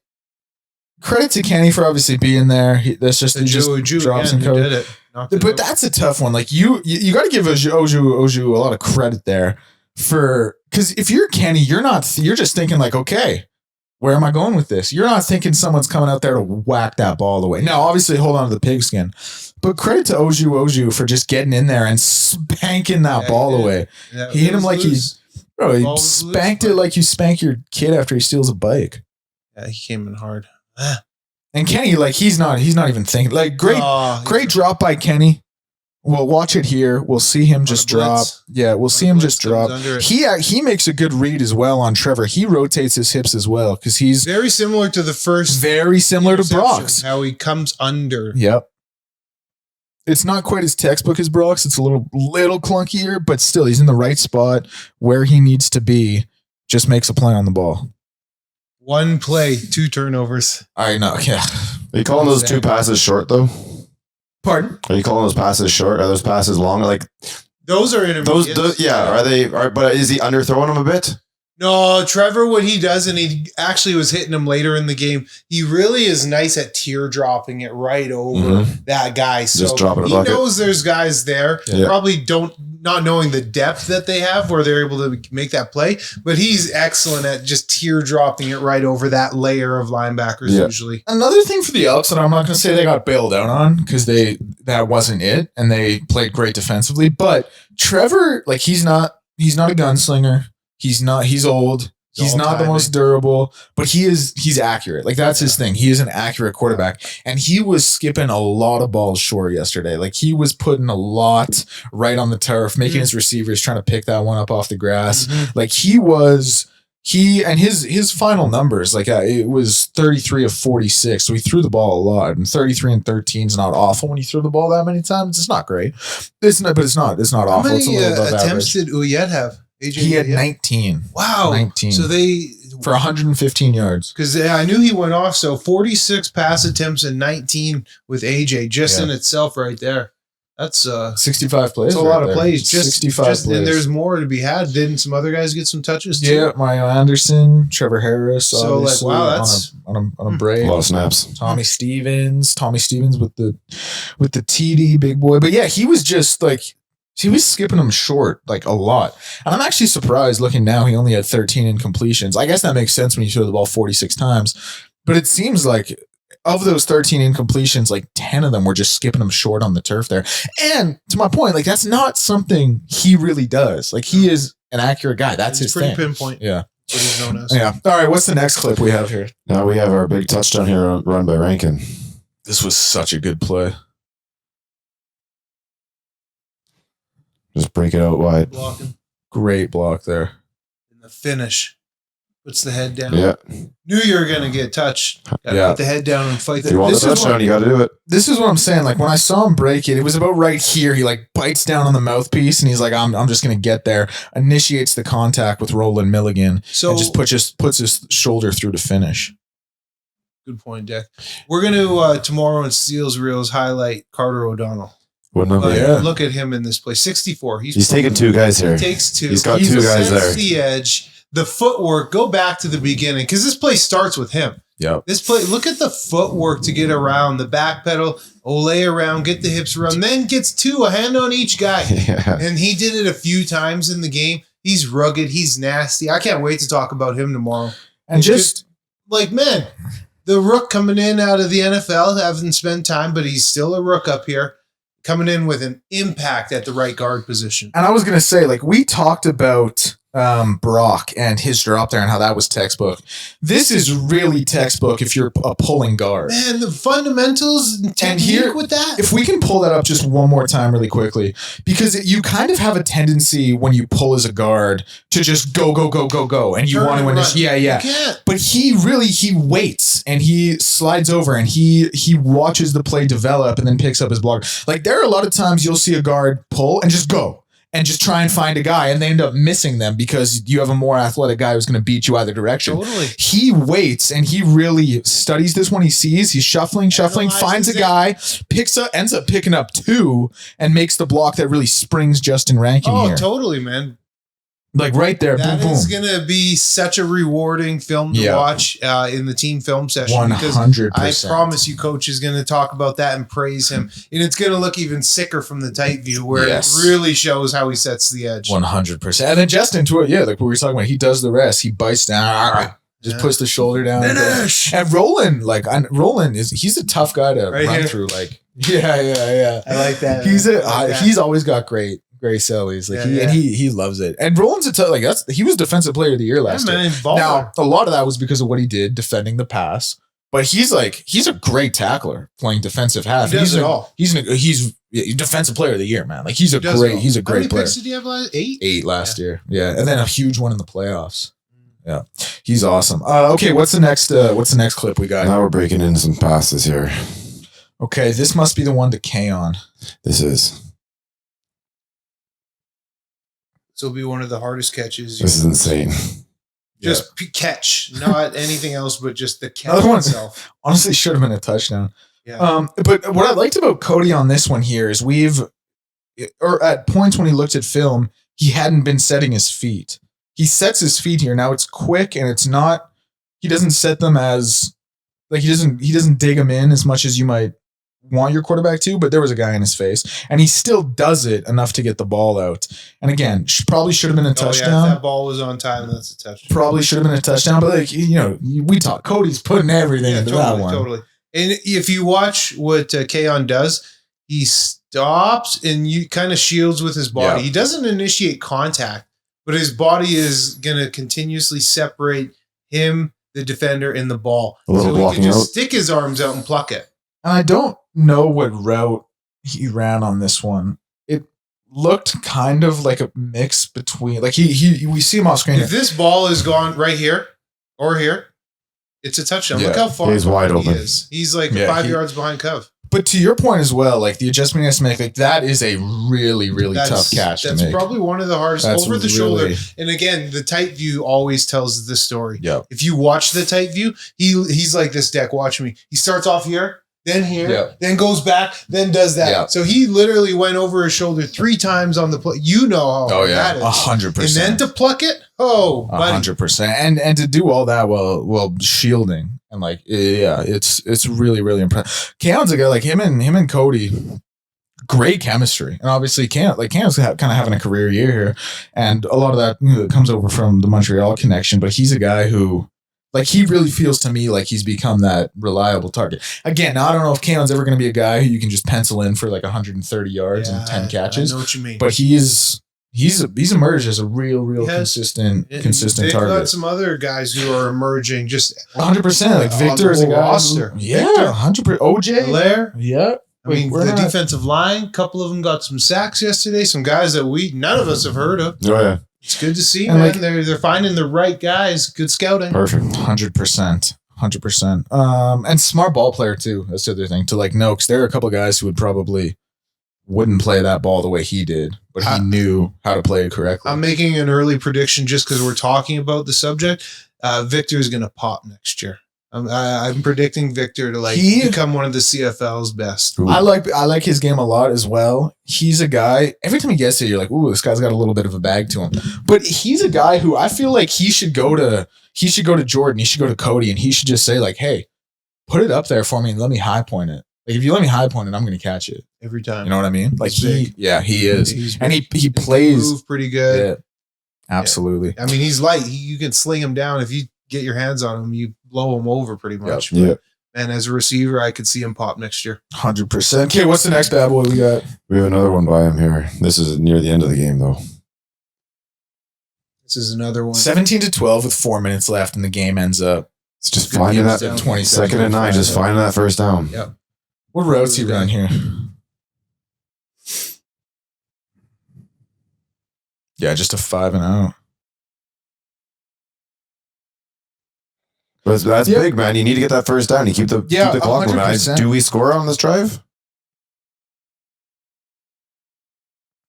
credit to Kenny for obviously being there. That's just The he just Joju drops again, and who cover. did it. Knocked it But out. that's a tough one. Like you got to give Oju a lot of credit there because if you're Kenny, you're just thinking like, okay, where am I going with this? You're not thinking someone's coming out there to whack that ball away. Now, obviously, hold on to the pigskin, but credit to Oju for just getting in there and spanking that ball away. Yeah, He hit it him was like loose. he Ball was spanked loose, it like you spank your kid after he steals a bike. Yeah, he came in hard. And Kenny, like he's not even thinking. Like great Oh, Great drop by Kenny. We'll watch it here. We'll see him just a blitz. drop. Yeah, we'll see him just drop. Under it. He makes a good read as well on Trevor. He rotates his hips as well because he's Very similar to the first. very similar to interception, Brock's. How he comes under. Yep. It's not quite as textbook as Brock's. It's a little clunkier, but still he's in the right spot where he needs to be. Just makes a play on the ball. One play, 2 turnovers. I know. Yeah. Are you calling those 2 passes short though? Pardon? Are you calling those passes short? Are those passes long? Like Those are those, intermediate. yeah. But is he underthrowing them a bit? No, Trevor, what he does, and he actually was hitting him later in the game, he really is nice at teardropping it right over that guy. So Just dropping a he bucket. knows there's guys there, Yeah. probably not knowing the depth that they have where they're able to make that play, but he's excellent at just teardropping it right over that layer of linebackers usually. Another thing for the Elks, and I'm not going to say they got bailed out on because that wasn't it, and they played great defensively. But Trevor, like he's not a gunslinger. He's old. He's not the most durable, but he's accurate. Like that's his thing. He is an accurate quarterback, and he was skipping a lot of balls short yesterday. Like he was putting a lot right on the turf, making his receivers trying to pick that one up off the grass. Like his final numbers, like it was 33 of 46. So he threw the ball a lot, and 33 and 13 is not awful when you throw the ball that many times. It's not great. It's not How awful. many It's a little above attempts average. did Uyet have? AJ He had Uyet? 19 Wow. 19. So they for 115 yards. because I knew he went off. So 46 pass attempts and 19 with AJ just in itself right there. That's 65 plays. that's a lot of plays. Just 65 plays. plays. And there's more to be had. Didn't some other guys get some touches too? Yeah, Mario Anderson, Trevor Harris. So like, wow, that's on a break. A lot of snaps. Tommy Stevens with the TD, big boy. But yeah, he was just like, he was skipping them short like a lot. And I'm actually surprised looking now, he only had 13 incompletions. I guess that makes sense when you throw the ball 46 times. But it seems like of those 13 incompletions, like 10 of them were just skipping them short on the turf there. And to my point, like that's not something he really does. Like he is an accurate guy. That's his pretty thing. pinpoint. Yeah. What he's known as. Yeah. All right. What's the next clip we have here? Now we have our big touchdown here run by Rankin. This was such a good play. Just break it out wide. Blocking. Great block there. And the finish. Puts the head down. Yeah. Knew you were going to get touched. Got to Yeah. put the head down and fight. If you want the touchdown, you got to do it. This is what I'm saying. Like when I saw him break it, it was about right here. He like bites down on the mouthpiece and he's like, I'm just going to get there. Initiates the contact with Roland Milligan So and just puts his shoulder through to finish. good point, Deck. We're going to tomorrow in Steele's Reels highlight Carter O'Donnell. What number? Yeah. Look at him in this play. 64. He's taking two guys here. He takes two. He's got two guys sets there. the edge. The footwork, go back to the beginning because this play starts with him. Yep. This play, look at the footwork to get around, the back pedal, lay around, get the hips around, then gets two, a hand on each guy. Yeah. And he did it a few times in the game. He's rugged. He's nasty. I can't wait to talk about him tomorrow. And just like, man, the rook coming in out of the NFL, haven't spent time, but he's still a rook up here, coming in with an impact at the right guard position. And I was going to say, like, we talked about Brock and his drop there and how that was textbook. This is really textbook if you're a pulling guard. Man, the fundamentals and technique here, with that. If we can pull that up just one more time really quickly, because you kind of have a tendency when you pull as a guard to just go. And you Turn want to and win. run. Yeah. You can't. But he waits and he slides over and he watches the play develop and then picks up his block. Like there are a lot of times you'll see a guard pull and just go and just try and find a guy and they end up missing them because you have a more athletic guy who's going to beat you either direction. Totally. He waits and he really studies this when he sees. He's shuffling, finds a guy, ends up picking up two and makes the block that really springs Justin Rankin here. Oh, totally, man. Like right there, That boom, is boom. going to be such a rewarding film to watch in the team film session. 100%. I promise you, Coach is going to talk about that and praise him. And it's going to look even sicker from the tight view where it really shows how he sets the edge. 100%. And then Justin, to it, like what we were talking about, he does the rest. He bites down, just puts the shoulder down. And Roland, he's a tough guy to run through. Like, yeah. I like that. He's always got great sellies. Like he loves it. And Roland's he was defensive player of the year last year. Now, a lot of that was because of what he did defending the pass. But he's a great tackler playing defensive half. He does it all. He's defensive player of the year, man. Like he's a great player. How many picks did he have last? 8? 8 last year. Yeah. And then a huge one in the playoffs. Yeah. He's awesome. Okay, what's the next clip we got? Now we're breaking in some passes here. Okay, this must be the one to K-On. This is. This will be one of the hardest catches. This is insane. Just catch, not anything else, but just the catch Another one, itself. Honestly, should have been a touchdown. Yeah. But what I liked about Cody on this one here is at points when he looked at film, he hadn't been setting his feet. He sets his feet here. Now it's quick and it's not, he doesn't set them as, like he doesn't dig them in as much as you might want your quarterback to, but there was a guy in his face and he still does it enough to get the ball out. And again, probably should have been a touchdown. If that ball was on time, that's a touchdown. Probably should have been a touchdown, but we talk, Cody's putting everything into that one. Totally. And if you watch what K-On does, he stops and you kind of shields with his body. Yeah. He doesn't initiate contact, but his body is going to continuously separate him, the defender, and the ball. A little so he blocking can just out. stick his arms out and pluck it. And I don't know what route he ran on this one. It looked kind of like a mix between, like we see him off screen. If this ball is gone right here or here, it's a touchdown. Yeah. Look how far He's wide open. he is. He's like 5 yards behind Cove. But to your point as well, like the adjustment he has to make, like that is a really, really tough catch to make. That's probably one of the hardest over the shoulder. And again, the tight view always tells this story. Yep. If you watch the tight view, he's like this, Deck. Watch me. He starts off here then here, Yeah. then goes back, then does that. Yeah. So he literally went over his shoulder 3 times on the play. You know how hard that is. 100%. And then to pluck it, buddy. 100%. And to do all that while shielding and like, yeah, it's really, really impressive. Keon's a guy like him and Cody. Great chemistry, and obviously Cam's kind of having a career year here, and a lot of that comes over from the Montreal connection. But he's a guy who, like, he really feels to me like he's become that reliable target. Again, I don't know if Cam's ever going to be a guy who you can just pencil in for like 130 yards and 10 catches. I know what you mean. But he's emerged as a real consistent They've target. got some other guys who are emerging just 100%. Like Victor is a guy. Roster. Yeah, Victor. 100%. OJ. Blair. Yeah. I mean, We're the not- defensive line, a couple of them got some sacks yesterday. Some guys that none of us have heard of. Oh yeah, It's good to see, And man. like- they're finding the right guys. Good scouting. perfect. 100%. 100%. And smart ball player too. That's the other thing to like know, because there are a couple of guys who wouldn't play that ball the way he did, but he knew how to play it correctly. I'm making an early prediction just because we're talking about the subject. Victor is going to pop next year. I'm predicting Victor to become one of the CFL's best. Ooh. I like his game a lot as well. He's a guy, every time he gets here, you're like, ooh, this guy's got a little bit of a bag to him. But he's a guy who I feel like he should go to Jordan, he should go to Cody, and he should just say, like, hey, put it up there for me and let me high point it. Like, if you let me high point it, I'm going to catch it. Every time. You know what I mean? Like, He's big. he is. He's And big. he plays. Move pretty good. Yeah, absolutely. I mean, he's light. You can sling him down. If you get your hands on him, you blow him over pretty much. Yeah. And as a receiver, I could see him pop next year. 100%. Okay, what's the next bad boy we got? We have another one by him here. This is near the end of the game though. This is another one. 17-12 with 4 minutes left, and the game ends up. It's just Good finding games that down. 22nd 2nd and 9, just finding that first down. Yep. What routes he run here? Yeah, just a 5 and out. But that's big, man. You need to get that first down. You keep the clock moving. 100%. Do we score on this drive?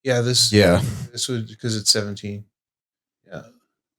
Yeah, this would, because it's 17. Yeah.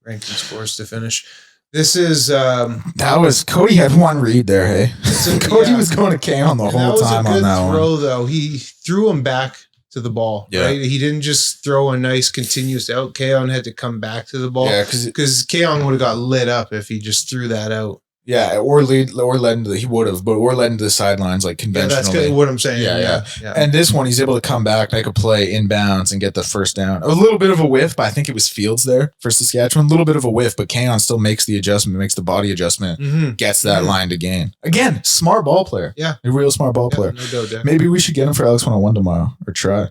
Ranking scores to finish. This is That was Cody had one read there, hey. Cody was going to K on the whole time on that throw, one. though. He threw him back to the ball. Yeah. Right? He didn't just throw a nice continuous out. Keon had to come back to the ball. Yeah, because Keon would have got lit up if he just threw that out. yeah, or led into the, he would have, but or led into the sidelines like Yeah, conventionally. that's good, what I'm saying. Yeah. Yeah. And this one, he's able to come back, make a play inbounds, and get the first down. A little bit of a whiff, but I think it was Fields there for Saskatchewan. A little bit of a whiff, but Keon still makes the adjustment, makes the body adjustment, Mhm. gets that line to gain. Again, smart ball player. Yeah. A real smart ball Yeah, player. no doubt, Dak. Maybe we should get him for Elks 101 tomorrow or try.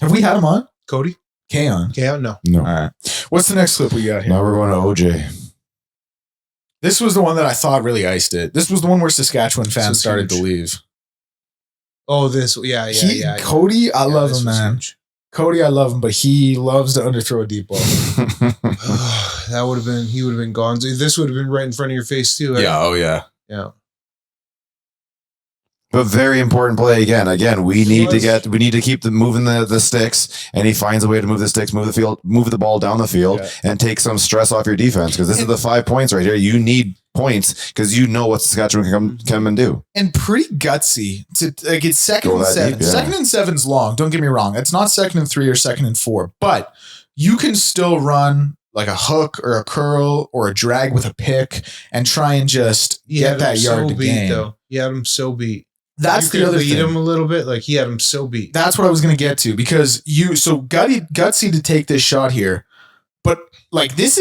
Have we had him on? Cody? Keon. Keon? No. No. All right. What's the next clip we got here? Now we're going to OJ. This was the one that I thought really iced it. This was the one where Saskatchewan fans was started to huge. leave. Oh, this. Yeah. Cody, I love this him, was man. huge. Cody, I love him, but he loves to underthrow a deep ball. That would have been, he would have been gone. This would have been right in front of your face, too. Right? Yeah, oh yeah. Yeah. But very important play again. We need to keep moving the sticks, and he finds a way to move the sticks, move the ball down the field, and take some stress off your defense. Because this is the 5 points right here. You need points because you know what Saskatchewan can come and do. And pretty gutsy to like it's second Go and that 7. deep, yeah. Second and 7's long. Don't get me wrong. It's not 2nd and 3 or 2nd and 4, but you can still run like a hook or a curl or a drag with a pick and try and just get that yard to gain. Though. He had him so beat. That's you the could other lead thing. him a little bit. Like, he had him so beat. That's what I was going to get to, because gutsy to take this shot here, but like that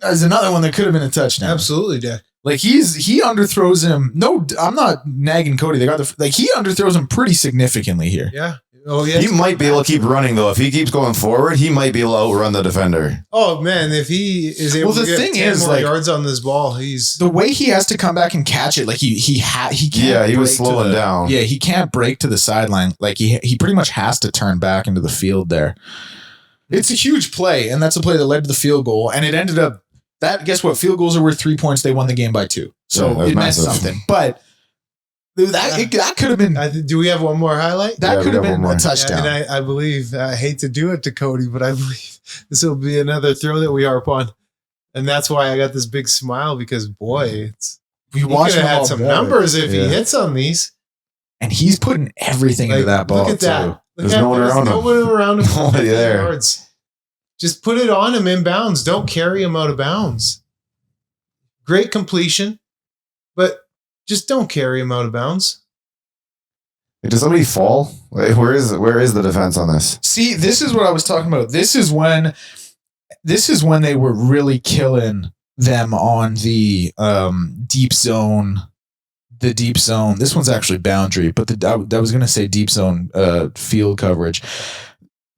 is another one that could have been a touchdown. Absolutely, Dak. Like he underthrows him. No, I'm not nagging Cody. He underthrows him pretty significantly here. Yeah. Oh, yeah. He might be able to keep running though. If he keeps going forward, he might be able to outrun the defender. Oh man, if he is able Well, to the get thing 10 is, more like, yards on this ball, he's The way he has to come back and catch it, like he can't. Yeah, he was break to slowing down. Yeah, he can't break to the sideline. Like he pretty much has to turn back into the field there. It's a huge play, and that's a play that led to the field goal, and it ended up that. Guess what? Field goals are worth 3 points. They won the game by 2, so Yeah, that's it meant massive. something. But that could have been. do we have one more highlight? That Yeah, could we have got been one a more. touchdown. And I believe, I hate to do it to Cody, but I believe this will be another throw that we harp on. And that's why I got this big smile, because boy, We He watched could him have all had some better. numbers if Yeah. he hits on these. And he's putting everything into that ball. Look at that. too. Look There's at no one there's around no him. one around him. for Nobody 50 there. yards. Just put it on him inbounds. Don't carry him out of bounds. Great completion, but just don't carry him out of bounds. Did somebody fall? Like, where is the defense on this? See, this is what I was talking about. This is when they were really killing them on the deep zone. The deep zone. This one's actually boundary, but I was going to say deep zone field coverage.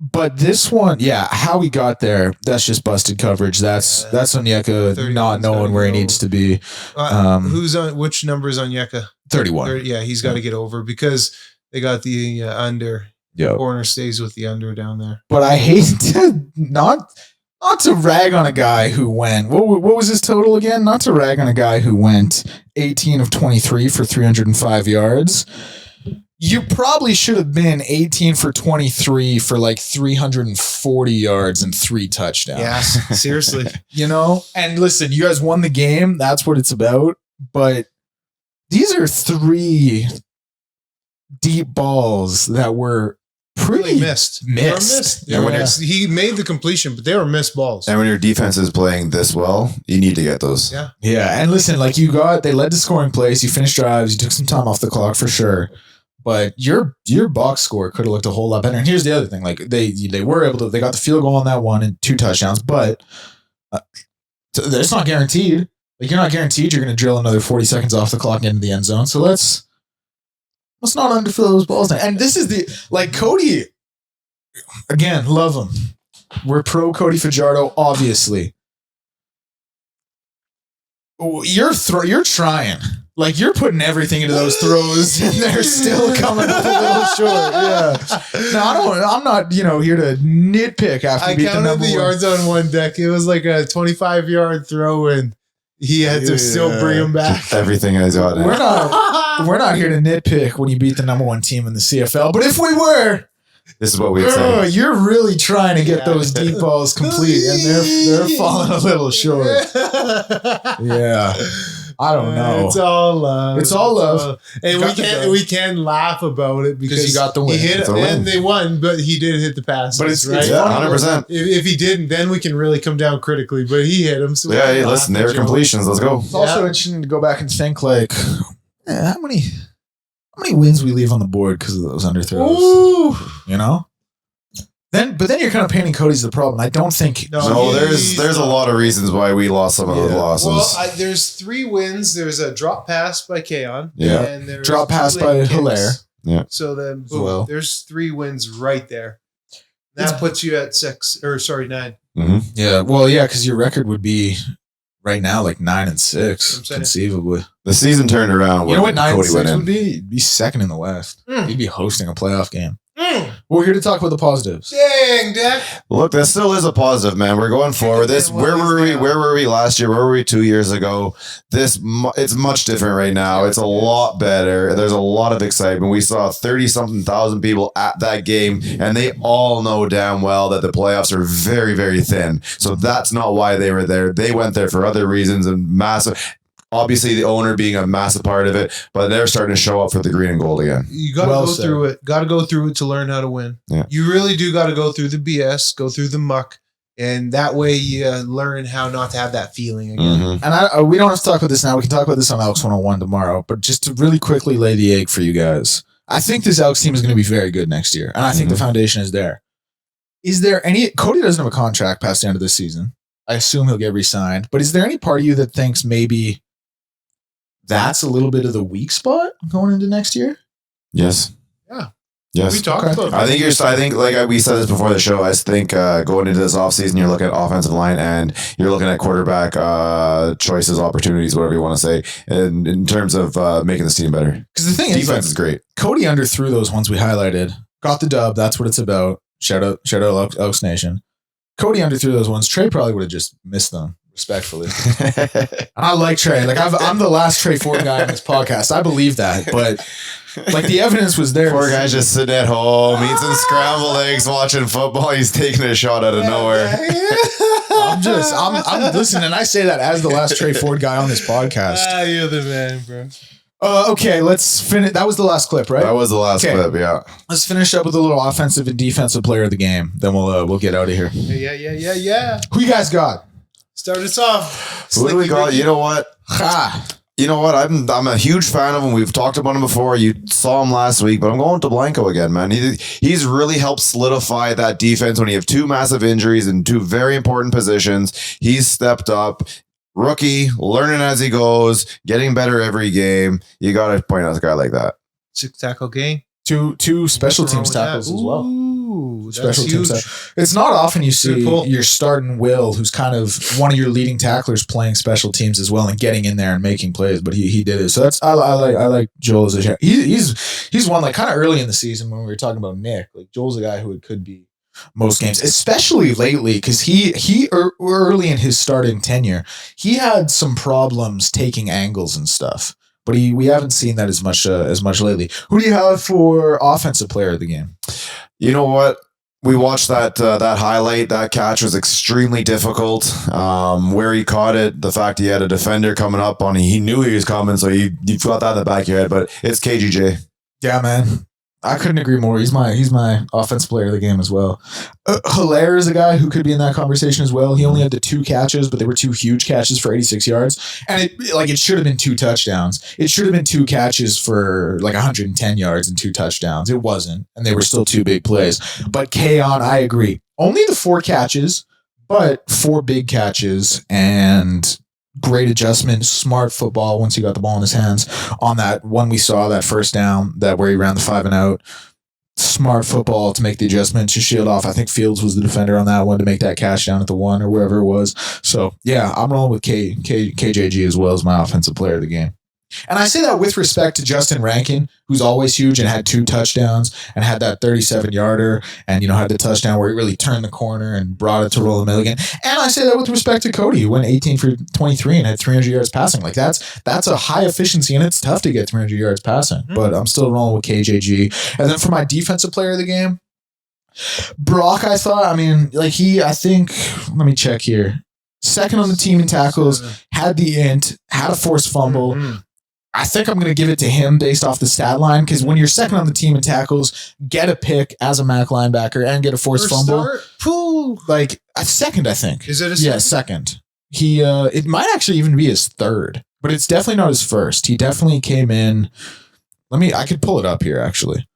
But this one, yeah, how he got there, that's just busted coverage. That's Onyeka not knowing where he needs to be. Who's on? Which number is Onyeka? 31. Yeah, he's got to get over because they got the under. Yeah. Corner stays with the under down there. But I hate to not to rag on a guy who went, what was his total again? Not to rag on a guy who went 18 of 23 for 305 yards. You probably should have been 18 for 23 for like 340 yards and 3 touchdowns. Yeah, seriously. You know? And listen, you guys won the game. That's what it's about. But these are 3 deep balls that were pretty Really missed. They were missed. They Yeah. were missed. He made the completion, but they were missed balls. And when your defense is playing this well, you need to get those. Yeah. Yeah, and listen, like they led to scoring plays. You finished drives. You took some time off the clock for sure. But your box score could have looked a whole lot better. And here's the other thing: like they were able to, they got the field goal on that one and 2 touchdowns, but it's not guaranteed. Like you're not guaranteed you're going to drill another 40 seconds off the clock into the end zone. So let's not underfill those balls. And this is Cody. Again, love him. We're pro Cody Fajardo, obviously. You're trying. Like you're putting everything into those throws, and they're still coming up a little short. Yeah. No, I'm not. Here to nitpick after I beat the counted number the one. yards on one deck. It was like a 25-yard throw, and he had to still bring him back. Everything I got. We're not here to nitpick when you beat the number 1 team in the CFL. But if we were, This is what we'd say. you're really trying to get those deep balls complete, and they're falling a little short. Yeah. I don't know. It's all love. It's all love. And we can laugh about it because he got the win. He hit It's it, a win. and they won, but he did hit the passes. But it's right. Yeah, 100%. If he didn't, then we can really come down critically. But he hit him. So we Yeah, can hey, laugh listen, at they were Joe. completions. Let's go. It's also interesting to go back and think like, how many wins we leave on the board because of those underthrows. Ooh. You know? But then you're kind of painting Cody's the problem. I don't think. No, there's a lot of reasons why we lost some of those losses. Well, there's 3 wins. There's a drop pass by Keon. Yeah. And there's Drop pass 2 by late kicks. Hilaire. Yeah. So then, boom, well. there's 3 wins right there. That puts you at 9. Yeah. Well, yeah, because your record would be right now like 9-6, I'm saying. conceivably. The season turned around. You know what when Cody 9-6 went would in. be? You'd be second in the West. Mm. You'd be hosting a playoff game. We're here to talk about the positives. Dang, Dak. Look, that still is a positive, man. We're going forward. Where were we last year? Where were we 2 years ago? It's much different right now. It's a lot better. There's a lot of excitement. We saw 30-something thousand people at that game, and they all know damn well that the playoffs are very, very thin. So that's not why they were there. They went there for other reasons and massive. Obviously, the owner being a massive part of it, but they're starting to show up for the green and gold again. You got to go through it. Got to go through it to learn how to win. Yeah. You really do got to go through the BS, go through the muck, and that way you learn how not to have that feeling again. Mm-hmm. And we don't have to talk about this now. We can talk about this on Elks 101 tomorrow. But just to really quickly lay the egg for you guys, I think this Elks team is going to be very good next year. And I think the foundation is there. Is there any... Cody doesn't have a contract past the end of this season. I assume he'll get re-signed. But is there any part of you that thinks maybe that's a little bit of the weak spot going into next year? Yes. Yeah. Yes. We talked about I think like we said this before the show, I think going into this offseason, you're looking at offensive line and you're looking at quarterback choices, opportunities, whatever you want to say, and in terms of making this team better. Because the thing is, defense is great. Cody underthrew those ones we highlighted. Got the dub. That's what it's about. Shout out ElksNation. Cody underthrew those ones. Trey probably would have just missed them. Respectfully. I like Trey. Like I'm the last Trey Ford guy on this podcast. I believe that, but like the evidence was there. Poor guy's just sitting at home, eating some scrambled eggs, watching football. He's taking a shot out of nowhere. I'm listening, and I say that as the last Trey Ford guy on this podcast. You're the man, bro. Okay, let's finish. That was the last clip, right? That was the last clip, yeah. Let's finish up with a little offensive and defensive player of the game. Then we'll get out of here. Yeah. Who you guys got? Start us off. Who do we got? Ricky. You know what? You know what? I'm a huge fan of him. We've talked about him before. You saw him last week, but I'm going to Blanco again, man. He's really helped solidify that defense when you have two massive injuries in two very important positions. He's stepped up. Rookie, learning as he goes, getting better every game. You got to point out a guy like that. 6 tackle game. Two special teams tackles as well. Ooh, Special that's huge. teams. It's not often you see pull. your starting Will, who's kind of one of your leading tacklers, playing special teams as well and getting in there and making plays. But he did it. So that's I like Joel as a he's one like kind of early in the season when we were talking about Nick. Like Joel's a guy who it could be most games, especially lately, because he early in his starting tenure, he had some problems taking angles and stuff. But we haven't seen that as much lately. Who do you have for offensive player of the game? You know what? We watched that highlight. That catch was extremely difficult. Where he caught it, the fact he had a defender coming up on, he knew he was coming, so you got that in the back of your head. But it's KGJ. Yeah, man. I couldn't agree more. He's my offensive player of the game as well. Hilaire is a guy who could be in that conversation as well. He only had the 2 catches, but they were 2 huge catches for 86 yards. And it should have been 2 touchdowns. It should have been 2 catches for like 110 yards and 2 touchdowns. It wasn't. And they were still 2 big plays. But Kaon, I agree. Only the 4 catches, but 4 big catches and great adjustment, smart football once he got the ball in his hands on that one we saw, that first down, that where he ran the 5 and out. Smart football to make the adjustment to shield off. I think Fields was the defender on that one to make that catch down at the 1 or wherever it was. So yeah, I'm rolling with KJG as well as my offensive player of the game. And I say that with respect to Justin Rankin, who's always huge and had 2 touchdowns and had that 37-yarder and, had the touchdown where he really turned the corner and brought it to Roland Milligan. And I say that with respect to Cody, who went 18 for 23 and had 300 yards passing. Like that's a high efficiency, and it's tough to get 300 yards passing. But I'm still rolling with KJG. And then for my defensive player of the game, Brock, I think, let me check here. Second on the team in tackles, had the int, had a forced fumble. I think I'm going to give it to him based off the stat line, because when you're second on the team in tackles, get a pick as a Mac linebacker and get a forced fumble. Like a second, I think. Is it a second? Yeah, second. He it might actually even be his third, but it's definitely not his first. He definitely came in. I could pull it up here actually.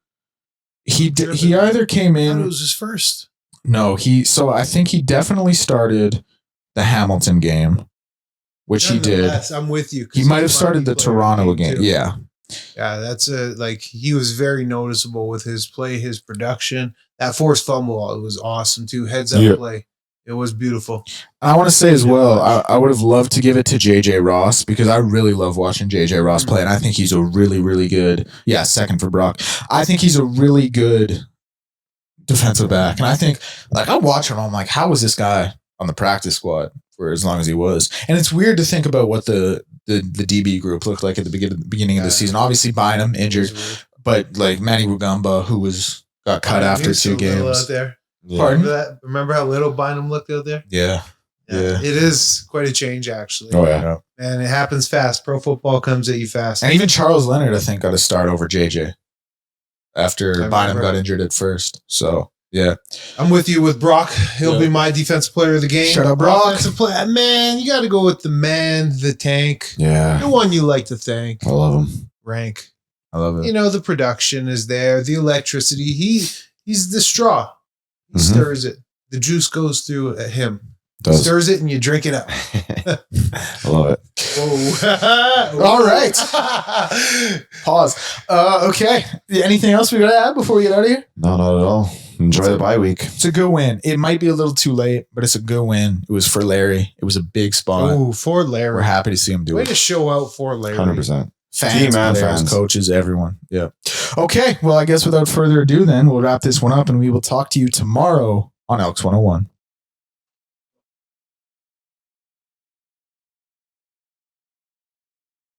He either came in. I thought it was his first. No, so I think he definitely started the Hamilton game, which he did. I'm with you. He might have started the Toronto game. Yeah. Yeah, that's he was very noticeable with his play, his production. That forced fumble, it was awesome too. Heads up play. It was beautiful. I want to say as well, I would have loved to give it to JJ Ross, because I really love watching JJ Ross play, and I think he's a really, really good, second for Brock. I think he's a really good defensive back. And I think, I watch him, I'm like, how was this guy on the practice squad for as long as he was? And it's weird to think about what the DB group looked like at the beginning of the season. Obviously, Bynum injured, but Manny Rugamba, who got cut after 2 games. Out there. Yeah. Pardon? Remember how little Bynum looked out there? Yeah. It is quite a change, actually. Oh, yeah. And it happens fast. Pro football comes at you fast. And even Charles Leonard, I think, got a start over JJ after Bynum got injured at first. So, yeah. I'm with you with Brock. He'll be my defensive player of the game. Shut up, Brock. Offensive player. Man, you got to go with the man, the tank. Yeah. The one you like to thank. I love him. Rank. I love it. The production is there. The electricity. He's the straw. He stirs it. The juice goes through him. Stirs it and you drink it up. I love it. Whoa. All right. Pause. Okay. Anything else we got to add before we get out of here? No, not at all. Enjoy the bye week. It's a good win. It might be a little too late, but it's a good win. It was for Larry. It was a big spot. Oh, for Larry. We're happy to see him do Way it. to show out for Larry. 100%. Fans, Team and players, fans. coaches, everyone. Yeah. Okay. Well, I guess without further ado, then we'll wrap this one up, and we will talk to you tomorrow on Elks 101.